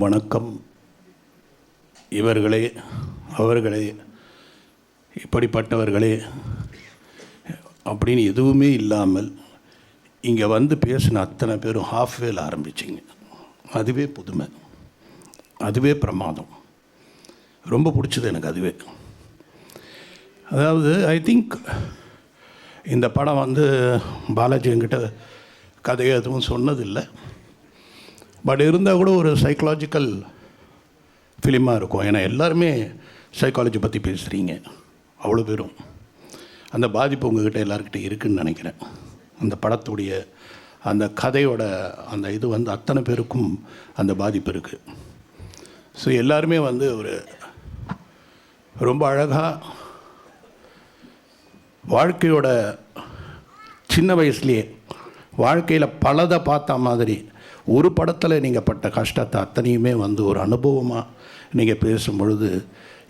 வணக்கம். இவர்களே அவர்களே இப்படிப்பட்டவர்களே அப்படின்னு எதுவுமே இல்லாமல் இங்கே வந்து பேசின அத்தனை பேரும் ஹாஃப்வேல ஆரம்பிச்சிங்க. அதுவே புதுமை, அதுவே பிரமாதம், ரொம்ப பிடிச்சது எனக்கு அதுவே. அதாவது ஐ திங்க் இந்த படம் வந்து பாலாஜி என்கிட்ட கதையை எதுவும் சொன்னதில்லை. பட் இருந்தால் கூட ஒரு சைக்கலாஜிக்கல் ஃபிலிமாக இருக்கும். ஏன்னா எல்லாருமே சைக்காலஜி பற்றி பேசுகிறீங்க, அவ்வளோ பேரும். அந்த பாதிப்பு உங்கள்கிட்ட எல்லாருக்கிட்ட இருக்குதுன்னு நினைக்கிறேன். அந்த படத்துடைய அந்த கதையோட அந்த இது வந்து அத்தனை பேருக்கும் அந்த பாதிப்பு இருக்குது. ஸோ எல்லாருமே வந்து ஒரு ரொம்ப அழகாக வாழ்க்கையோட சின்ன வயசுலேயே வாழ்க்கையில் பலதை பார்த்த மாதிரி ஒரு படத்தில் நீங்கள் பட்ட கஷ்டத்தை அத்தனையுமே வந்து ஒரு அனுபவமாக நீங்கள் பேசும் பொழுது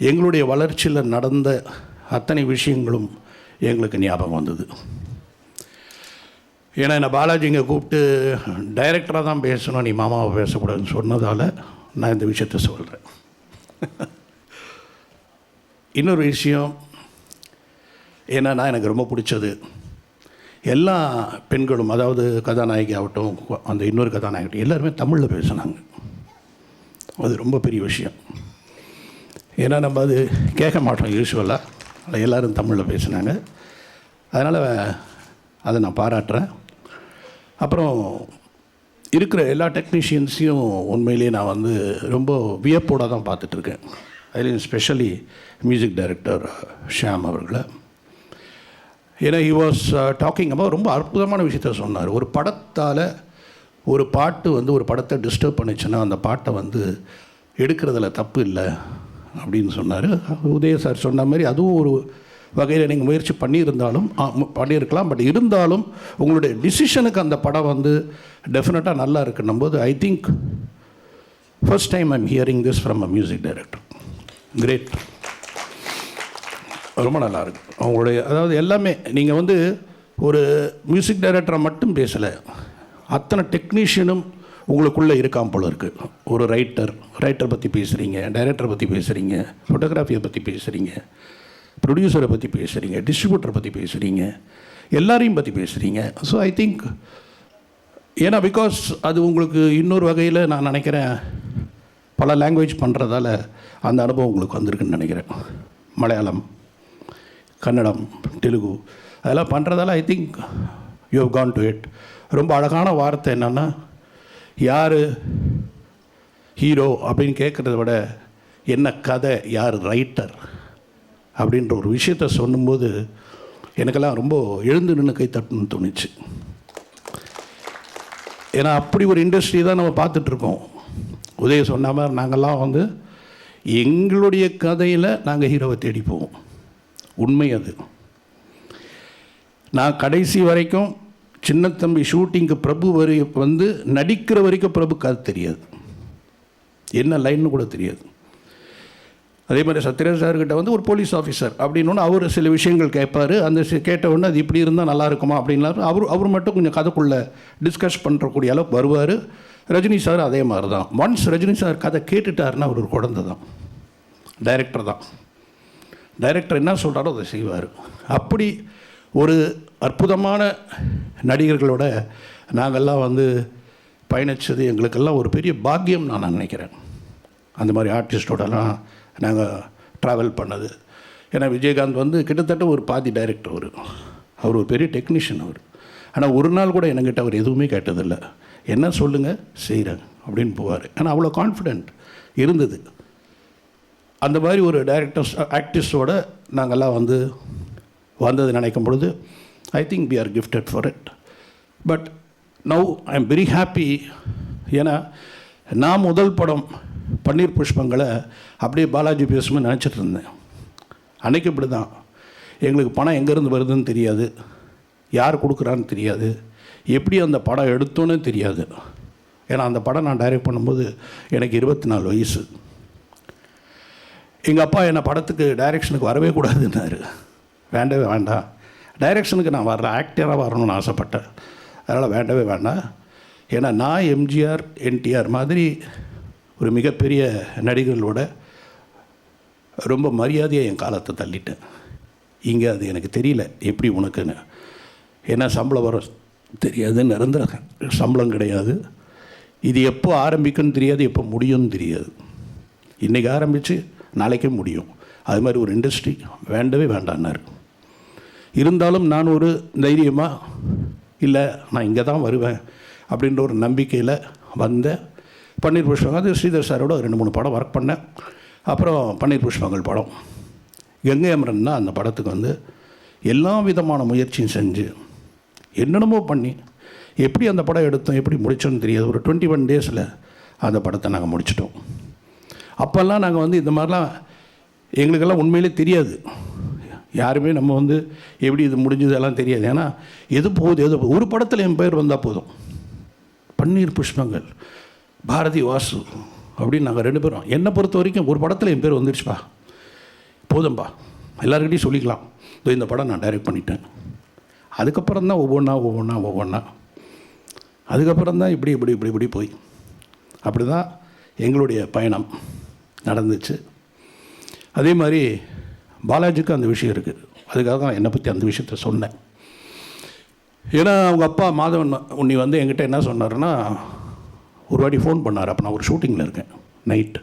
எங்களுடைய வளர்ச்சியில் நடந்த அத்தனை விஷயங்களும் எங்களுக்கு ஞாபகம் வந்தது. ஏன்னா என்னை பாலாஜி இங்கே கூப்பிட்டு டைரக்டராக தான் பேசணும், நீ மாமாவை பேசக்கூடாதுன்னு சொன்னதால் நான் இந்த விஷயத்தை சொல்கிறேன். இன்னொரு விஷயம் என்னன்னா, எனக்கு ரொம்ப பிடிச்சது எல்லா பெண்களும், அதாவது கதாநாயகி ஆகட்டும், அந்த இன்னொரு கதாநாயகட்டும், எல்லாருமே தமிழில் பேசினாங்க. அது ரொம்ப பெரிய விஷயம். ஏன்னா நம்ம அது கேட்க மாட்டோம் யூஸ்வலாக. எல்லோரும் தமிழில் பேசினாங்க. அதனால் அதை நான் பாராட்டுறேன். அப்புறம் இருக்கிற எல்லா டெக்னீஷியன்ஸையும் உண்மையிலேயே நான் வந்து ரொம்ப வியப்போடு தான் பார்த்துட்ருக்கேன். அதுலேயும் ஸ்பெஷலி மியூசிக் டைரக்டர் ஷியாம் அவர்களை. ஏன்னா ஹி வாஸ் டாக்கிங் அபவுட் ரொம்ப அற்புதமான விஷயத்த சொன்னார். ஒரு படத்தால் ஒரு பாட்டு வந்து ஒரு படத்தை டிஸ்டர்ப் பண்ணிச்சுன்னா அந்த பாட்டை வந்து எடுக்கிறதுல தப்பு இல்லை அப்படின்னு சொன்னார். உதய சார் சொன்ன மாதிரி அதுவும் ஒரு வகையில் நீங்கள் முயற்சி பண்ணியிருக்கலாம். பட் இருந்தாலும் உங்களுடைய டிசிஷனுக்கு அந்த படம் வந்து டெஃபினட்டாக நல்லா இருக்குன்னும் போது I think first time I'm hearing this from a music director. Great, ரொம்ப நல்லாயிருக்கு அவங்களுடைய. அதாவது எல்லாமே நீங்கள் வந்து ஒரு மியூசிக் டைரக்டரை மட்டும் பேசலை, அத்தனை டெக்னீஷியனும் உங்களுக்குள்ளே இருக்காமல் போல இருக்குது. ஒரு ரைட்டர் பற்றி பேசுகிறீங்க, டைரக்டரை பற்றி பேசுகிறீங்க, ஃபோட்டோகிராஃபியை பற்றி பேசுகிறீங்க, ப்ரொடியூசரை பற்றி பேசுகிறீங்க, டிஸ்ட்ரிபியூட்டரை பற்றி பேசுகிறீங்க, எல்லாரையும் பற்றி பேசுகிறீங்க. ஸோ ஐ திங்க் ஏன்னா பிகாஸ் அது உங்களுக்கு இன்னொரு வகையில் நான் நினைக்கிறேன் பல லாங்குவேஜ் பண்ணுறதால அந்த அனுபவம் உங்களுக்கு வந்திருக்குன்னு நினைக்கிறேன். மலையாளம், கன்னடம், தெலுங்கு அதெல்லாம் பண்ணுறதால I think you have gone to it. ரொம்ப அழகான வார்த்தை என்னென்னா, யார் ஹீரோ அப்படின்னு கேட்குறத விட என்ன கதை, யார் ரைட்டர் அப்படின்ற ஒரு விஷயத்த சொல்லும்போது எனக்கெல்லாம் ரொம்ப எழுந்து நின்று கை தட்டணும்னு தோணுச்சு. ஏன்னா அப்படி ஒரு இண்டஸ்ட்ரி தான் நம்ம பார்த்துட்ருக்கோம். உதய சொன்ன மாதிரி நாங்கள்லாம் வந்து எங்களுடைய கதையில் நாங்கள் ஹீரோவை தேடி போவோம். உண்மை அது. நான் கடைசி வரைக்கும் சின்ன தம்பி ஷூட்டிங்க்கு பிரபு வந்து நடிக்கிற வரைக்கும் பிரபு கதை தெரியாது, என்ன லைன்னு கூட தெரியாது. அதே மாதிரி சத்யராஜ் சார்கிட்ட வந்து ஒரு போலீஸ் ஆஃபீஸர் அப்படின்னு அவர் சில விஷயங்கள் கேட்பார். அந்த கேட்ட உடனே அது இப்படி இருந்தால் நல்லா இருக்குமா அப்படின்னாரு. அவர் மட்டும் கொஞ்சம் கதைக்குள்ளே டிஸ்கஸ் பண்ணுறக்கூடிய அளவுக்கு வருவார். ரஜினி சார் அதே மாதிரி தான். ஒன்ஸ் ரஜினி சார் கதை கேட்டுட்டாருன்னா அவர் ஒரு குழந்தை தான், டைரக்டர் தான். டைரக்டர் என்ன சொல்கிறாரோ அதை செய்வார். அப்படி ஒரு அற்புதமான நடிகர்களோட நாங்கள்லாம் வந்து பயணித்தது எங்களுக்கெல்லாம் ஒரு பெரிய பாக்கியம் நான் நினைக்கிறேன். அந்த மாதிரி ஆர்டிஸ்டோடலாம் நாங்கள் ட்ராவல் பண்ணது. ஏன்னா விஜயகாந்த் வந்து கிட்டத்தட்ட ஒரு பாதி டைரக்டர் அவர் ஒரு பெரிய டெக்னீஷியன் அவர். ஆனால் ஒரு நாள் கூட என்கிட்ட அவர் எதுவுமே கேட்டதில்லை. என்ன சொல்லுங்கள் செய்கிறேன் அப்படின்னு போவார். ஏன்னா அவ்வளோ கான்ஃபிடென்ட் இருந்தது. அந்த மாதிரி ஒரு டைரக்டர்ஸ் ஆக்டிஸ்டோடு நாங்கள்லாம் வந்தது நினைக்கும் பொழுது I think we are gifted for it. But now I am very happy. ஏன்னா நான் முதல் படம் பன்னீர் புஷ்பங்களை அப்படியே பாலாஜி பேசும்போது நினச்சிட்டு இருந்தேன். அன்றைக்கி இப்படி தான் எங்களுக்கு பணம் எங்கேருந்து வருதுன்னு தெரியாது, யார் கொடுக்குறான்னு தெரியாது, எப்படி அந்த படம் எடுத்தோன்னே தெரியாது. ஏன்னா அந்த படம் நான் டைரக்ட் பண்ணும்போது எனக்கு 24 வயசு. எங்கள் அப்பா என்னை படத்துக்கு டைரெக்ஷனுக்கு வரவே கூடாதுன்னாரு. வேண்டவே வேண்டாம், டைரெக்ஷனுக்கு நான் வரல, ஆக்டராக வரணும்னு ஆசைப்பட்டேன். அதனால் வேண்டவே வேண்டாம். ஏன்னா நான் எம்ஜிஆர் என்டிஆர் மாதிரி ஒரு மிகப்பெரிய நடிகர்களோட ரொம்ப மரியாதையாக என் காலத்தை தள்ளிட்டேன். இங்கே அது எனக்கு தெரியல எப்படி உனக்குன்னு. ஏன்னா சம்பளம் வர தெரியாது, நிரந்தர சம்பளம் கிடையாது. இது எப்போ ஆரம்பிக்குன்னு தெரியாது, எப்போ முடியும்னு தெரியாது. இன்றைக்கி ஆரம்பித்து நாளைக்கே முடியும். அது மாதிரி ஒரு இண்டஸ்ட்ரி வேண்டவே வேண்டான்னார். இருந்தாலும் நான் ஒரு தைரியமாக இல்லை, நான் இங்கே தான் வருவேன் அப்படின்ற ஒரு நம்பிக்கையில் வந்தேன். பன்னீர் புஷ்பங்கள், அது ஸ்ரீதர் சாரோட 2-3 படம் ஒர்க் பண்ணேன். அப்புறம் பன்னீர் புஷ்பங்கள் படம், கங்கை அமரன் தான் அந்த படத்துக்கு வந்து எல்லா விதமான முயற்சியும் செஞ்சு என்னென்னமோ பண்ணி எப்படி அந்த படம் எடுத்தோம், எப்படி முடித்தோன்னு தெரியாது. ஒரு 21 டேஸில் அந்த படத்தை நாங்கள் முடிச்சிட்டோம். அப்போல்லாம் நாங்கள் வந்து இந்த மாதிரிலாம் எங்களுக்கெல்லாம் உண்மையிலே தெரியாது. யாருமே நம்ம வந்து எப்படி இது முடிஞ்சதெல்லாம் தெரியாது. ஏன்னா எது போகுது ஒரு படத்தில் என் பேர் வந்தால் போதும், பன்னீர் புஷ்பங்கள், பாரதி வாசு அப்படின்னு நாங்கள் 2 பேரும். என்னை பொறுத்த வரைக்கும் ஒரு படத்தில் என் பேர் வந்துடுச்சுப்பா, போதும்பா, எல்லாருக்கிட்டையும் சொல்லிக்கலாம், இந்த படம் நான் டைரக்ட் பண்ணிட்டேன். அதுக்கப்புறம் தான் ஒவ்வொன்றா அதுக்கப்புறம் தான் இப்படி போய் அப்படி தான் எங்களுடைய பயணம் நடந்துச்சு. அதே மாதிரி பாலாஜிக்கு அந்த விஷயம் இருக்குது. அதுக்காக தான் என்னை பற்றி அந்த விஷயத்த சொன்னேன். ஏன்னா அவங்க அப்பா மாதவன் உன்னி வந்து என்கிட்ட என்ன சொன்னார்னா, ஒரு வாட்டி ஃபோன் பண்ணார். அப்போ நான் ஒரு ஷூட்டிங்கில் இருக்கேன் நைட்டு.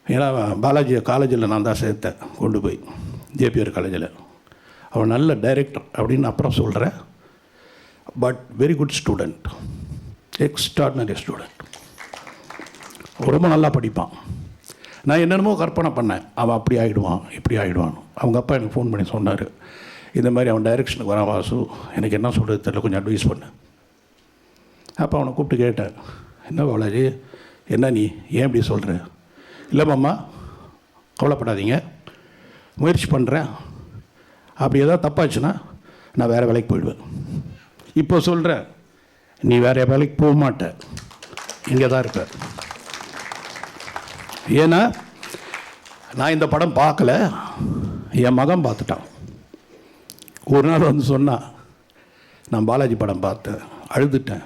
ஏன்னா பாலாஜியை காலேஜில் நான் தான் சேர்த்தேன், கொண்டு போய் ஜேபிஆர் காலேஜில். அவன் நல்ல டைரக்டர் அப்படின்னு அப்புறம் சொல்கிறேன். But very good student, extraordinary student, ரொம்ப நல்லா படிப்பான். நான் என்னென்னமோ கற்பனை பண்ணேன், அவன் அப்படி ஆகிடுவான் இப்படி ஆகிடுவான். அவங்க அப்பா எனக்கு ஃபோன் பண்ணி சொன்னார், இந்த மாதிரி அவன் டைரெக்ஷனுக்கு வரான் வாசு, எனக்கு என்ன சொல்கிறது தெரியல, கொஞ்சம் அட்வைஸ் பண்ணு. அப்போ அவனை கூப்பிட்டு கேட்டேன், என்ன பாலாஜி, என்ன நீ ஏன் இப்படி சொல்கிற? இல்லை மாமா, கவலைப்படாதீங்க, முயற்சி பண்ணுறேன், அப்படி ஏதாவது தப்பாச்சுன்னா நான் வேறு வேலைக்கு போயிடுவேன். இப்போ சொல்கிறேன், நீ வேறு வேலைக்கு போக மாட்ட, இங்கே தான் இருப்ப. ஏன்னா நான் இந்த படம் பார்க்கல, என் மகன் பார்த்துட்டான். ஒரு நாள் வந்து சொன்னான், நான் பாலாஜி படம் பார்த்தேன், அழுதுட்டேன்,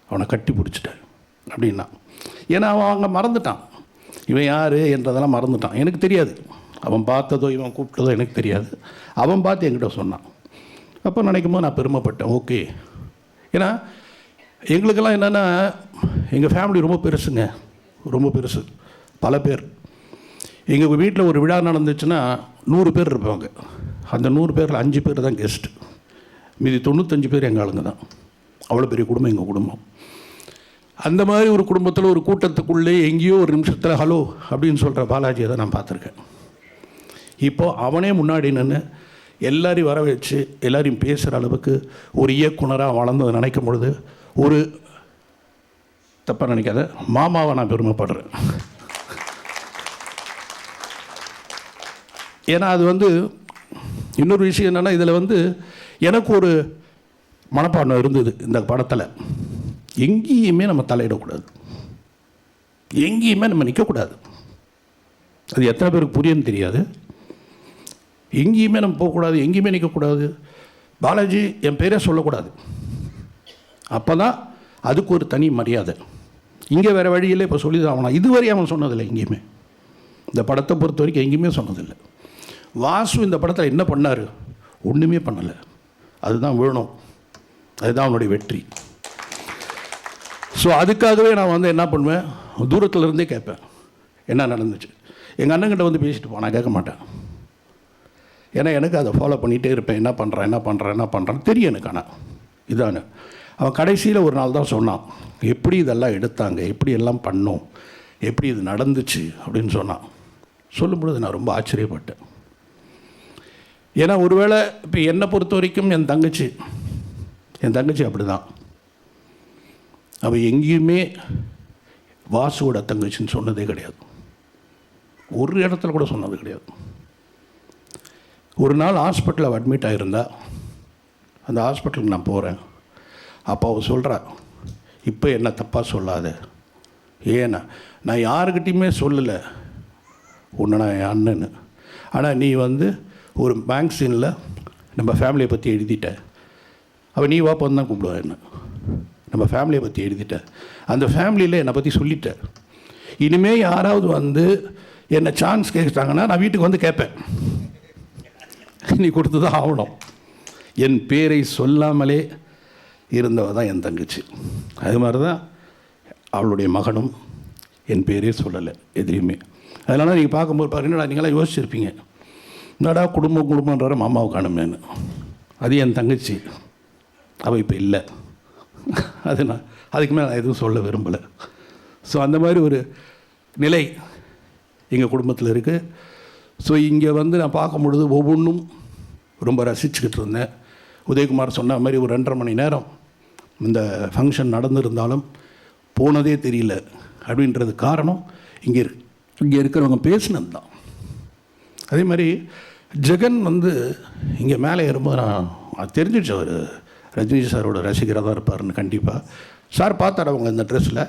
அவனை கட்டி பிடிச்சிட்டேன் அப்படின்னா. ஏன்னா அவன் அங்கே மறந்துட்டான், இவன் யார் என்றதெல்லாம் மறந்துட்டான். எனக்கு தெரியாது, அவன் பார்த்ததோ இவன் கூப்பிட்டதோ எனக்கு தெரியாது. அவன் பார்த்து என்கிட்ட சொன்னான். அப்போ நினைக்கும் போது நான் பெருமைப்பட்டேன். ஓகே, ஏன்னா எங்களுக்கெல்லாம் என்னென்னா, எங்கள் ஃபேமிலி ரொம்ப பெருசுங்க, ரொம்ப பெருசு, பல பேர். எங்கள் வீட்டில் ஒரு விழா நடந்துச்சுன்னா 100 பேர் இருப்பாங்க. அந்த 100 பேரில் 5 பேர் தான் கெஸ்ட்டு, மீதி 95 பேர் எங்கள் ஆளுங்க தான். அவ்வளோ பெரிய குடும்பம் எங்கள் குடும்பம். அந்த மாதிரி ஒரு குடும்பத்தில் ஒரு கூட்டத்துக்குள்ளே எங்கேயோ ஒரு நிமிஷத்தில் ஹலோ அப்படின்னு சொல்கிற பாலாஜியை தான் நான் பார்த்துருக்கேன். இப்போது அவனே முன்னாடி நின்று எல்லாரையும் வர வச்சு எல்லாரையும் பேசுகிற அளவுக்கு ஒரு இயக்குனராக வளர்ந்ததை நினைக்கும் பொழுது, ஒரு தப்பாக நினைக்காத மாமாவை நான் பெருமைப்படுறேன். ஏன்னா அது வந்து இன்னொரு விஷயம் என்னென்னா, இதில் வந்து எனக்கு ஒரு மனப்பான்மை இருந்தது இந்த படத்தில். எங்கேயுமே நம்ம தலையிடக்கூடாது, எங்கேயுமே நம்ம நிற்கக்கூடாது. அது எத்தனை பேருக்கு புரியுன்னு தெரியாது. எங்கேயுமே நம்ம போகக்கூடாது, எங்கேயுமே நிற்கக்கூடாது. பாலாஜி என் பேரே சொல்லக்கூடாது. அப்போ தான் அதுக்கு ஒரு தனி மரியாதை. இங்கே வேறு வழியில் இப்போ சொல்லி தான் ஆகணும். இதுவரை அவன் சொன்னதில்லை எங்கேயுமே, இந்த படத்தை பொறுத்த வரைக்கும் எங்கேயுமே சொன்னதில்லை. வாசு இந்த படத்தில் என்ன பண்ணார்? ஒன்றுமே பண்ணலை. அதுதான் வேணும், அதுதான் அவனுடைய வெற்றி. ஸோ அதுக்காகவே நான் வந்து என்ன பண்ணுவேன், தூரத்தில் இருந்தே கேட்பேன் என்ன நடந்துச்சு. எங்கள் அண்ணங்கிட்ட வந்து பேசிட்டு போனேன், நான் கேட்க மாட்டேன். ஏன்னா எனக்கு அதை ஃபாலோ பண்ணிகிட்டே இருப்பேன், என்ன பண்ணுறான் தெரியும் எனக்கு. ஆனால் இதானு அவன் கடைசியில் ஒரு நாள் தான் சொன்னான், எப்படி இதெல்லாம் எடுத்தாங்க, எப்படி எல்லாம் பண்ணோம், எப்படி இது நடந்துச்சு அப்படின்னு சொன்னான். சொல்லும்பொழுது நான் ரொம்ப ஆச்சரியப்பட்டேன். ஏன்னா ஒருவேளை இப்போ என்னை பொறுத்த வரைக்கும் என் தங்கச்சி அப்படி தான். அவள் எங்கேயுமே வாசுவோட தங்கச்சின்னு சொன்னதே கிடையாது, ஒரு இடத்துல கூட சொன்னது கிடையாது. ஒரு நாள் ஹாஸ்பிட்டலில் அவள் அட்மிட் ஆகிருந்தா, அந்த ஹாஸ்பிட்டலுக்கு நான் போகிறேன். அப்போ அவள் சொல்கிறா, இப்போ என்ன தப்பாக சொல்லாத, ஏன்னா நான் யாருக்கிட்டையுமே சொல்லலை உன்னை நான் என் அண்ணன்னு. ஆனால் நீ வந்து ஒரு மேக்சினில் நம்ம ஃபேமிலியை பற்றி எழுதிட்ட. அவள் நீ வாப்பன்னு தான் கூப்பிடுவா என்ன. நம்ம ஃபேமிலியை பற்றி எழுதிட்ட, அந்த ஃபேமிலியில் என்னை பற்றி சொல்லிட்ட. இனிமேல் யாராவது வந்து என்னை சான்ஸ் கேட்டாங்கன்னா நான் வீட்டுக்கு வந்து கேட்பேன், நீ கொடுத்து தான் ஆகணும். என் பேரை சொல்லாமலே இருந்தவ தான் என் தங்கச்சி. அது மாதிரி தான் அவளுடைய மகனும் என் பேரே சொல்லலை எதுலேயுமே. அதனால நீங்கள் பார்க்கும்போது பாருங்கன்னா நீங்களாம் யோசிச்சிருப்பீங்க, என்னடா குடும்பம்ன்றார மாமாவை காணுமேன்னு. அது என் தங்கச்சி, அவள் இப்போ இல்லை. அது நான் அதுக்கு மேலே நான் எதுவும் சொல்ல விரும்பலை. ஸோ அந்த மாதிரி ஒரு நிலை எங்கள் குடும்பத்தில் இருக்குது. ஸோ இங்கே வந்து நான் பார்க்கும் பொழுது ஒவ்வொன்றும் ரொம்ப ரசிச்சுக்கிட்டு இருந்தேன். உதயகுமார் சொன்ன மாதிரி ஒரு 2.5 மணி நேரம் இந்த ஃபங்க்ஷன் நடந்திருந்தாலும் போனதே தெரியல. அப்படின்றது காரணம் இங்கே இருக்கிறவங்க பேசினது தான். அதே மாதிரி ஜெகன் வந்து இங்கே மேலே ஏறும்போது நான் தெரிஞ்சிடுச்சு அவர் ரஜினி சாரோட ரசிகராக தான் இருப்பார்னு. கண்டிப்பாக சார் பார்த்தார் அவங்க இந்த ட்ரெஸ்ஸில்.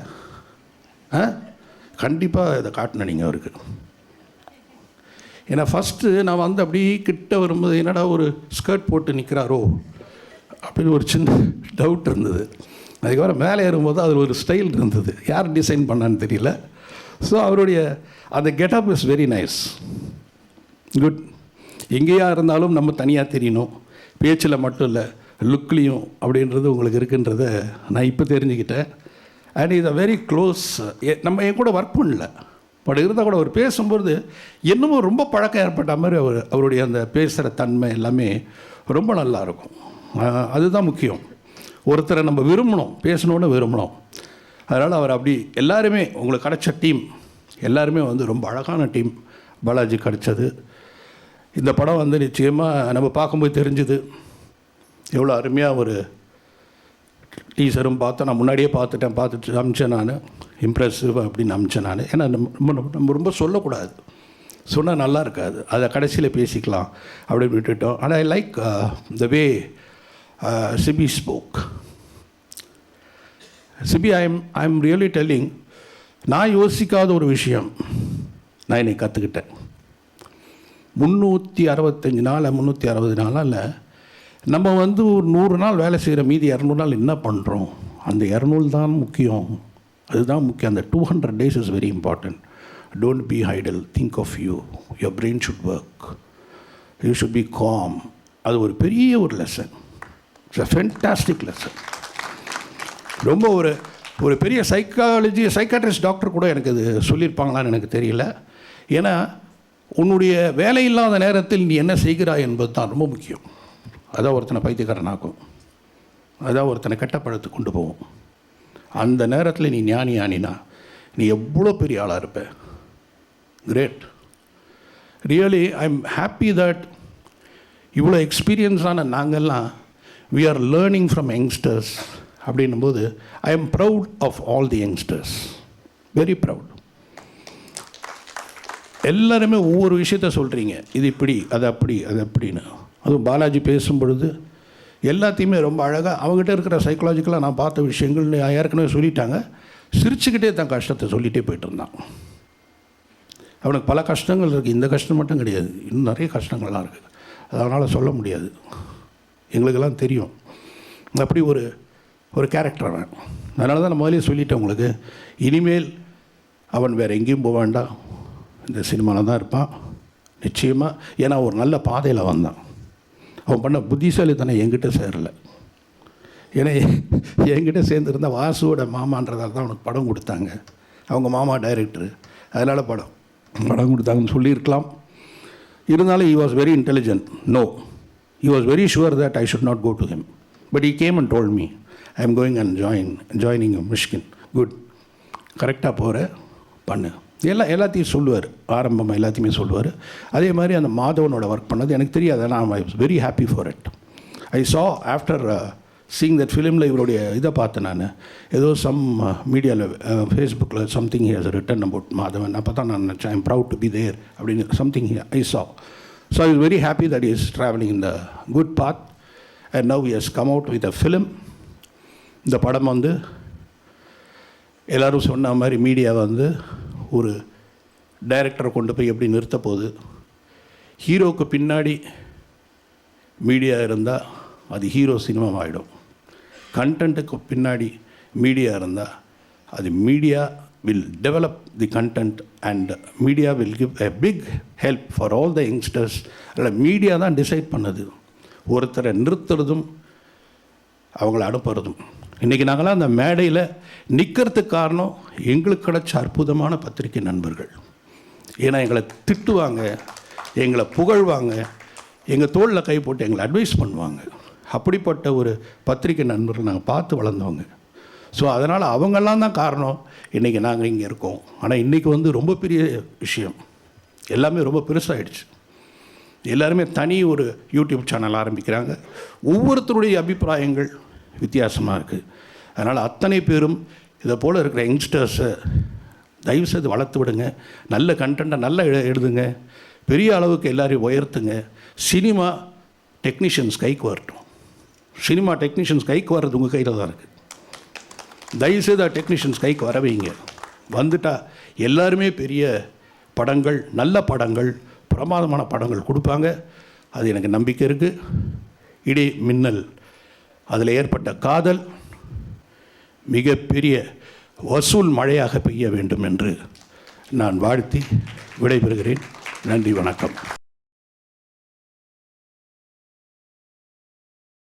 கண்டிப்பாக இதை காட்டினேன் நீங்கள் அவருக்கு. ஏன்னா ஃபஸ்ட்டு நான் வந்து அப்படி கிட்ட வரும்போது என்னடா ஒரு ஸ்கர்ட் போட்டு நிற்கிறாரோ அப்படின்னு ஒரு சின்ன டவுட் இருந்தது. அதுக்கப்புறம் மேலே ஏறும்போது அதில் ஒரு ஸ்டைல் இருந்தது, யார் டிசைன் பண்ணான்னு தெரியல. ஸோ அவருடைய அந்த getup is very nice, good. எங்கேயா இருந்தாலும் நம்ம தனியாக தெரியணும், பேச்சில் மட்டும் இல்லை லுக்லேயும் அப்படின்றது உங்களுக்கு இருக்குன்றத நான் இப்போ தெரிஞ்சுக்கிட்டேன். And is a very close. நம்ம என் கூட ஒர்க் பண்ணல, பட் இருந்தால் கூட அவர் பேசும்போது என்னமோ ரொம்ப பழக்கம் ஏற்பட்ட மாதிரி அவருடைய அந்த பேசுகிற தன்மை எல்லாமே ரொம்ப நல்லாயிருக்கும். அதுதான் முக்கியம். ஒருத்தரை நம்ம விரும்பணும், பேசணுன்னு விரும்பணும். அதனால் அவர் அப்படி எல்லாருமே உங்களுக்கு கிடைச்ச டீம் எல்லாருமே வந்து ரொம்ப அழகான டீம் பாலாஜி கிடைச்சது. இந்த படம் வந்து நிச்சயமாக நம்ம பார்க்கும்போது தெரிஞ்சுது எவ்வளோ அருமையாக ஒரு டீசரும் பார்த்தேன். நான் முன்னாடியே பார்த்துட்டு அமிச்சேன் நான், இம்ப்ரெசிவ் அப்படின்னு அமிச்சேன் நான். ஏன்னா நம்ம ரொம்ப சொல்லக்கூடாது, சொன்னால் நல்லா இருக்காது, அதை கடைசியில் பேசிக்கலாம் அப்படின்னு விட்டுட்டோம். ஆனால் I like the way Sibi spoke. Sibi, I am really telling, நான் யோசிக்காத ஒரு விஷயம் நான் இன்னைக்கு கற்றுக்கிட்டேன். 365 நாள் 360 நாளாக இல்லை, நம்ம வந்து ஒரு 100 நாள் வேலை செய்கிற மீதி 200 நாள் என்ன பண்ணுறோம், அந்த 200 தான் முக்கியம். அதுதான் முக்கியம். அந்த 200 days is very important. Don't be idle, think of you, your brain should work, you should be calm. அது ஒரு பெரிய ஒரு lesson, it's a fantastic lesson. ரொம்ப ஒரு பெரிய சைக்காட்ரிஸ்ட் டாக்டர் கூட எனக்கு இது சொல்லியிருப்பாங்களான்னு எனக்கு தெரியல. ஏன்னா உன்னுடைய வேலை இல்லாத நேரத்தில் நீ என்ன செய்கிறாய் என்பது தான் ரொம்ப முக்கியம். அதான் ஒருத்தனை பைத்தியக்காரனாக்கும், அதான் ஒருத்தனை கெட்டப்பழத்து கொண்டு போவோம். அந்த நேரத்தில் நீ ஞானினா நீ எவ்வளோ பெரிய ஆளாக இருப்ப. Great. Really I am happy that இவ்வளோ எக்ஸ்பீரியன்ஸான நாங்கள்லாம் we are learning from youngsters. அப்படின்னும்போது I am proud of all the youngsters, very proud. எல்லாருமே ஒவ்வொரு விஷயத்த சொல்கிறீங்க, இது இப்படி அது அப்படி அது அப்படின்னு. அதுவும் பாலாஜி பேசும்பொழுது எல்லாத்தையுமே ரொம்ப அழகாக அவங்ககிட்ட இருக்கிற சைக்கலாஜிக்கலாக நான் பார்த்த விஷயங்கள் ஏற்கனவே சொல்லிட்டாங்க. சிரிச்சுக்கிட்டே தான் கஷ்டத்தை சொல்லிகிட்டே போயிட்டு இருந்தான். அவனுக்கு பல கஷ்டங்கள் இருக்குது, இந்த கஷ்டம் மட்டும் கிடையாது, இன்னும் நிறைய கஷ்டங்கள்லாம் இருக்குது. அதனால் சொல்ல முடியாது, எங்களுக்கெல்லாம் தெரியும். அப்படி ஒரு கேரக்டர் அவன். அதனால தான் நான் முதலே சொல்லிட்டேன் உங்களுக்கு, இனிமேல் அவன் வேறு எங்கேயும் போக வேண்டாம், இந்த சினிமாவில் தான் இருப்பான் நிச்சயமாக. ஏன்னா ஒரு நல்ல பாதையில் வந்தான். அவன் பண்ண புத்திசாலித்தனை என்கிட்ட சேரலை. ஏன்னா என்கிட்ட சேர்ந்துருந்தால் வாசுவோட மாமான்றதால தான் அவனுக்கு படம் கொடுத்தாங்க. அவங்க மாமா டைரக்டரு, அதனால் படம் கொடுத்தாங்கன்னு சொல்லியிருக்கலாம். இருந்தாலும் he was very intelligent. No, he was very sure that I should not go to him. But he came and told me, I am going and joining Michigan. Good, கரெக்டாக போகிற பண்ணு, எல்லாத்தையும் சொல்லுவார். ஆரம்பமாக எல்லாத்தையுமே சொல்லுவார். அதே மாதிரி அந்த மாதவனோட ஒர்க் பண்ணது எனக்கு தெரியாது, ஆனால் I was very happy for it. I saw after seeing that ஃபிலிமில் இவருடைய இதை பார்த்தேன் நான். ஏதோ சம் மீடியாவில் ஃபேஸ்புக்கில் something he has written about Madhavan. அப்போ தான் நான் நினச்சேன், I am proud to be there அப்படின்னு something I saw. So I was very happy that is travelling in the good path and now he has come out with a film. இந்த படம் வந்து எல்லோரும் சொன்ன மாதிரி மீடியா வந்து ஒரு டைரக்டரை கொண்டு போய் எப்படி நிறுத்த போகுது. ஹீரோவுக்கு பின்னாடி மீடியா இருந்தால் அது ஹீரோ சினிமாவாகிடும். கண்டென்ட்டுக்கு பின்னாடி மீடியா இருந்தால் அது media will develop the content and media will give a big help for all the youngsters. அதில் மீடியா தான் டிசைட் பண்ணுது ஒருத்தரை நிறுத்துறதும் அவங்கள அனுப்புறதும். இன்றைக்கி நாங்களாம் அந்த மேடையில் நிற்கிறதுக்கு காரணம் எங்களுக்கு கிடைச்ச அற்புதமான பத்திரிகை நண்பர்கள். ஏன்னா எங்களை திட்டுவாங்க, எங்களை புகழ்வாங்க, எங்கள் தோளில் கை போட்டு எங்களை அட்வைஸ் பண்ணுவாங்க. அப்படிப்பட்ட ஒரு பத்திரிகை நண்பர்கள் நாங்கள் பார்த்து வளர்ந்தவங்க. ஸோ அதனால் அவங்கெல்லாம் தான் காரணம் இன்றைக்கி நாங்கள் இங்கே இருக்கோம். ஆனால் இன்றைக்கி வந்து ரொம்ப பெரிய விஷயம், எல்லாமே ரொம்ப பெருசாகிடுச்சு. எல்லாருமே தனி ஒரு யூடியூப் சேனல் ஆரம்பிக்கிறாங்க. ஒவ்வொருத்தருடைய அபிப்பிராயங்கள் வித்தியாசமாக இருக்குது. அதனால் அத்தனை பேரும் இதை போல் இருக்கிற யங்ஸ்டர்ஸை தயவுசெய்து வளர்த்து விடுங்க. நல்ல கண்டென்ட்டை நல்லா எழுதுங்க, பெரிய அளவுக்கு எல்லாரையும் உயர்த்துங்க. சினிமா டெக்னீஷியன்ஸ் கைக்கு வரட்டும். சினிமா டெக்னீஷியன்ஸ் கைக்கு வர்றது உங்கள் கையில் தான் இருக்குது. தயவுசெய்து டெக்னீஷியன்ஸ் கைக்கு வர வைங்க. வந்துட்டால் எல்லாருமே பெரிய படங்கள், நல்ல படங்கள், பிரமாதமான படங்கள் கொடுப்பாங்க. அது எனக்கு நம்பிக்கை இருக்குது. இடி மின்னல், அதில் ஏற்பட்ட காதல் மிகப்பெரிய வசூல் மழையாக பெய்ய வேண்டும் என்று நான் வாழ்த்தி விடைபெறுகிறேன். நன்றி, வணக்கம்.